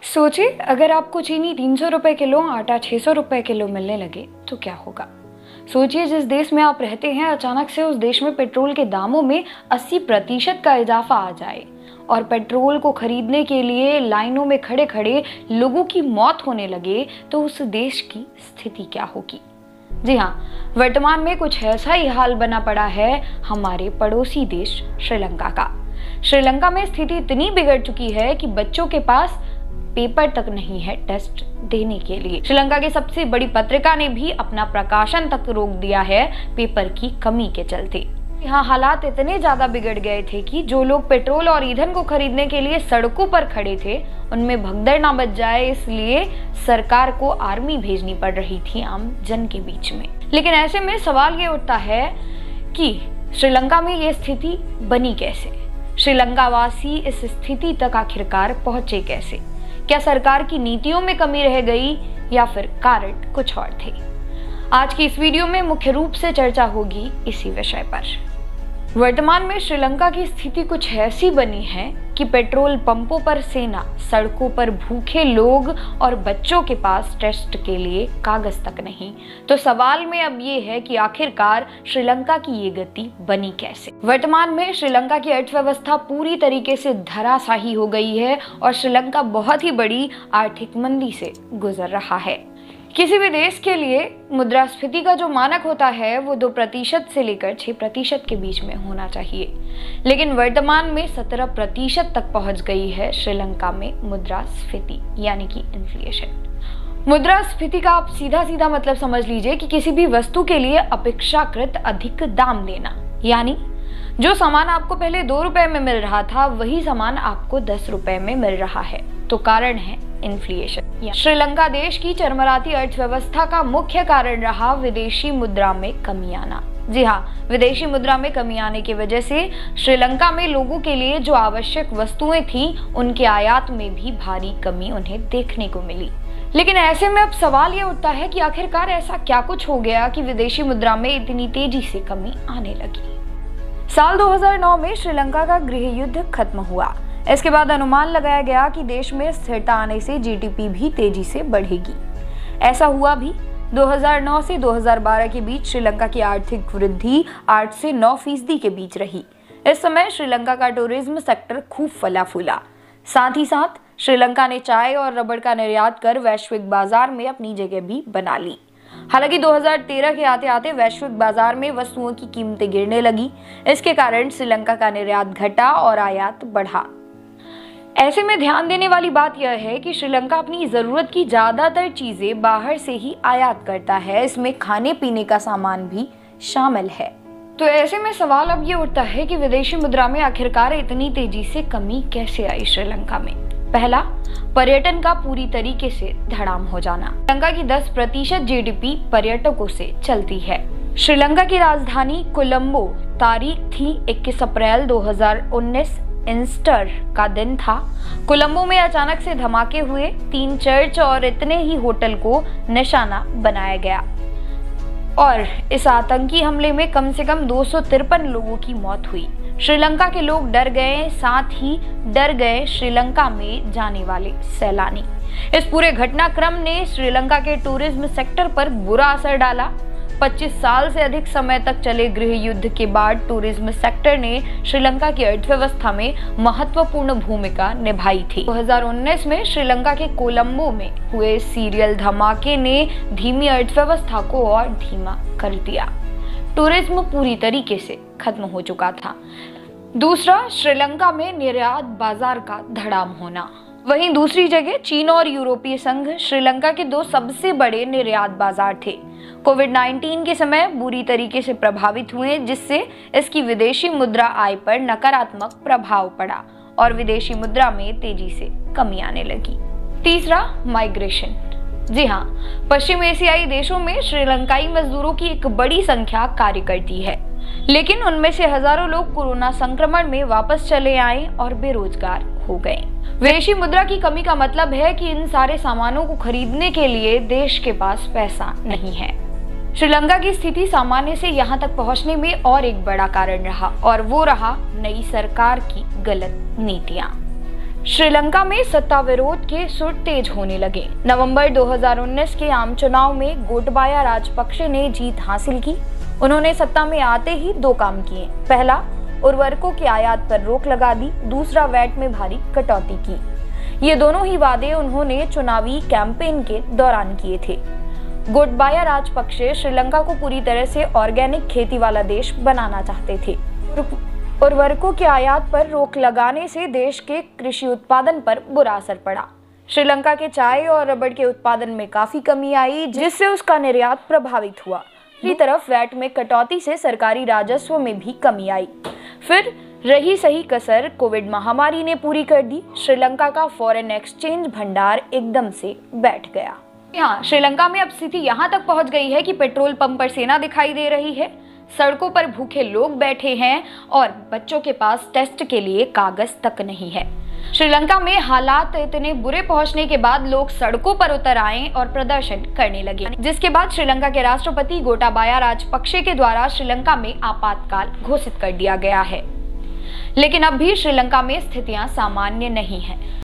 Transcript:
सोचिए अगर आपको चीनी 300 रुपए किलो, आटा 600 रुपए किलो मिलने लगे तो क्या होगा। सोचिए जिस देश में आप रहते हैं अचानक से उस देश में पेट्रोल के दामों में 80% का इजाफा आ जाए और पेट्रोल को खरीदने के लिए लाइनों में खड़े खड़े लोगों की मौत होने लगे तो उस देश की स्थिति क्या होगी। जी हाँ, वर्तमान में कुछ ऐसा ही हाल बना पड़ा है हमारे पड़ोसी देश श्रीलंका का। श्रीलंका में स्थिति इतनी बिगड़ चुकी है कि बच्चों के पास पेपर तक नहीं है टेस्ट देने के लिए। श्रीलंका की सबसे बड़ी पत्रिका ने भी अपना प्रकाशन तक रोक दिया है पेपर की कमी के चलते। यहाँ हालात इतने ज्यादा बिगड़ गए थे कि जो लोग पेट्रोल और ईंधन को खरीदने के लिए सड़कों पर खड़े थे उनमें भगदड़ ना बच जाए, इसलिए सरकार को आर्मी भेजनी पड़ रही थी आम जन के बीच में। लेकिन ऐसे में सवाल ये उठता है कि श्रीलंका में ये स्थिति बनी कैसे, श्रीलंका वासी इस स्थिति तक आखिरकार पहुंचे कैसे। क्या सरकार की नीतियों में कमी रह गई या फिर कारण कुछ और थे। आज की इस वीडियो में मुख्य रूप से चर्चा होगी इसी विषय पर। वर्तमान में श्रीलंका की स्थिति कुछ ऐसी बनी है कि पेट्रोल पंपों पर सेना, सड़कों पर भूखे लोग और बच्चों के पास टेस्ट के लिए कागज तक नहीं। तो सवाल में अब ये है कि आखिरकार श्रीलंका की ये गति बनी कैसे। वर्तमान में श्रीलंका की अर्थव्यवस्था पूरी तरीके से धराशायी हो गई है और श्रीलंका बहुत ही बड़ी आर्थिक मंदी से गुजर रहा है। किसी भी देश के लिए मुद्रास्फीति का जो मानक होता है वो 2% से लेकर 6% के बीच में होना चाहिए, लेकिन वर्तमान में 17% तक पहुंच गई है श्रीलंका में मुद्रास्फीति यानी कि इन्फ्लेशन। मुद्रास्फीति का आप सीधा सीधा मतलब समझ लीजिए कि किसी भी वस्तु के लिए अपेक्षाकृत अधिक दाम देना, यानी जो सामान आपको पहले 2 रुपए में मिल रहा था वही सामान आपको 10 रुपए में मिल रहा है। तो कारण है इन्फ्लेशन। श्रीलंका देश की चरमराती अर्थव्यवस्था का मुख्य कारण रहा विदेशी मुद्रा में कमी आना। जी हाँ, विदेशी मुद्रा में कमी आने की वजह से श्रीलंका में लोगों के लिए जो आवश्यक वस्तुएं थीं उनके आयात में भी भारी कमी उन्हें देखने को मिली। लेकिन ऐसे में अब सवाल ये उठता है कि आखिरकार ऐसा क्या कुछ हो गया कि विदेशी मुद्रा में इतनी तेजी से कमी आने लगी। साल 2009 में श्रीलंका का गृह युद्ध खत्म हुआ। इसके बाद अनुमान लगाया गया कि देश में स्थिरता आने से जीडीपी भी तेजी से बढ़ेगी। ऐसा हुआ भी। 2009 से 2012 के बीच श्रीलंका की आर्थिक वृद्धि 8 से 9% के बीच रही। इस समय श्रीलंका का टूरिज्म सेक्टर खूब फला फूला। साथ ही साथ श्रीलंका ने चाय और रबड़ का निर्यात कर वैश्विक बाजार में अपनी जगह भी बना ली। हालांकि 2013 के आते आते वैश्विक बाजार में वस्तुओं की कीमतें गिरने लगी। इसके कारण श्रीलंका का निर्यात घटा और आयात बढ़ा। ऐसे में ध्यान देने वाली बात यह है कि श्रीलंका अपनी जरूरत की ज्यादातर चीजें बाहर से ही आयात करता है, इसमें खाने पीने का सामान भी शामिल है। तो ऐसे में सवाल अब ये उठता है कि विदेशी मुद्रा में आखिरकार इतनी तेजी से कमी कैसे आई श्रीलंका में। पहला, पर्यटन का पूरी तरीके से धड़ाम हो जाना। श्रीलंका की 10% जीडीपी पर्यटकों से चलती है। श्रीलंका की राजधानी कोलंबो, तारीख थी 21 अप्रैल 2019, ईस्टर का दिन था। कोलंबो में अचानक से धमाके हुए, 3 चर्च और इतने ही होटल को निशाना बनाया गया और इस आतंकी हमले में कम से कम 253 लोगों की मौत हुई। श्रीलंका के लोग डर गए, साथ ही डर गए श्रीलंका में जाने वाले सैलानी। इस पूरे घटनाक्रम ने श्रीलंका के टूरिज्म सेक्टर पर बुरा असर डाला। 25 साल से अधिक समय तक चले गृह युद्ध के बाद टूरिज्म सेक्टर ने श्रीलंका की अर्थव्यवस्था में महत्वपूर्ण भूमिका निभाई थी। 2019 में श्रीलंका के कोलंबो में हुए सीरियल धमाके ने धीमी अर्थव्यवस्था को और धीमा कर दिया। टूरिज्म पूरी तरीके से खत्म हो चुका था। दूसरा, श्रीलंका में निर्यात बाजार का धड़ाम होना। वहीं दूसरी जगह चीन और यूरोपीय संघ श्रीलंका के 2 सबसे बड़े निर्यात बाजार थे। कोविड-19 के समय बुरी तरीके से प्रभावित हुए, जिससे इसकी विदेशी मुद्रा आय पर नकारात्मक प्रभाव पड़ा और विदेशी मुद्रा में तेजी से कमी आने लगी। तीसरा, माइग्रेशन। जी हाँ, पश्चिम एशियाई देशों में श्रीलंकाई मजदूरों की एक बड़ी संख्या कार्य करती है, लेकिन उनमें से हजारों लोग कोरोना संक्रमण में वापस चले आए और बेरोजगार हो गए। विदेशी मुद्रा की कमी का मतलब है कि इन सारे सामानों को खरीदने के लिए देश के पास पैसा नहीं है। श्रीलंका की स्थिति सामान्य से यहाँ तक पहुँचने में और एक बड़ा कारण रहा और वो रहा नई सरकार की गलत नीतियाँ। श्रीलंका में सत्ता विरोध के सुर तेज होने लगे। नवंबर 2019 के आम चुनाव में गोटाबाया राजपक्षे ने जीत हासिल की। उन्होंने सत्ता में आते ही दो काम किए। पहला, उर्वरकों की आयात पर रोक लगा दी। दूसरा, वैट में भारी कटौती की। ये दोनों ही वादे उन्होंने चुनावी कैंपेन के दौरान किए थे। गोटाबाया राजपक्षे श्रीलंका को पूरी तरह से ऑर्गेनिक खेती वाला देश बनाना चाहते थे। उर्वरकों की आयात पर रोक लगाने से देश के कृषि उत्पादन पर बुरा असर पड़ा। श्रीलंका के चाय और रबड़ के उत्पादन में काफी कमी आई, जिससे उसका निर्यात प्रभावित हुआ। दूसरी तरफ वैट में कटौती से सरकारी राजस्व में भी कमी आई। फिर रही सही कसर कोविड महामारी ने पूरी कर दी। श्रीलंका का फॉरेन एक्सचेंज भंडार एकदम से बैठ गया। यहाँ श्रीलंका में अब स्थिति यहाँ तक पहुंच गई है कि पेट्रोल पंप पर सेना दिखाई दे रही है, सड़कों पर भूखे लोग बैठे हैं और बच्चों के पास टेस्ट के लिए कागज तक नहीं है। श्रीलंका में हालात इतने बुरे पहुंचने के बाद लोग सड़कों पर उतर आए और प्रदर्शन करने लगे, जिसके बाद श्रीलंका के राष्ट्रपति गोटाबाया राजपक्षे के द्वारा श्रीलंका में आपातकाल घोषित कर दिया गया है। लेकिन अब भी श्रीलंका में स्थितियां सामान्य नहीं है।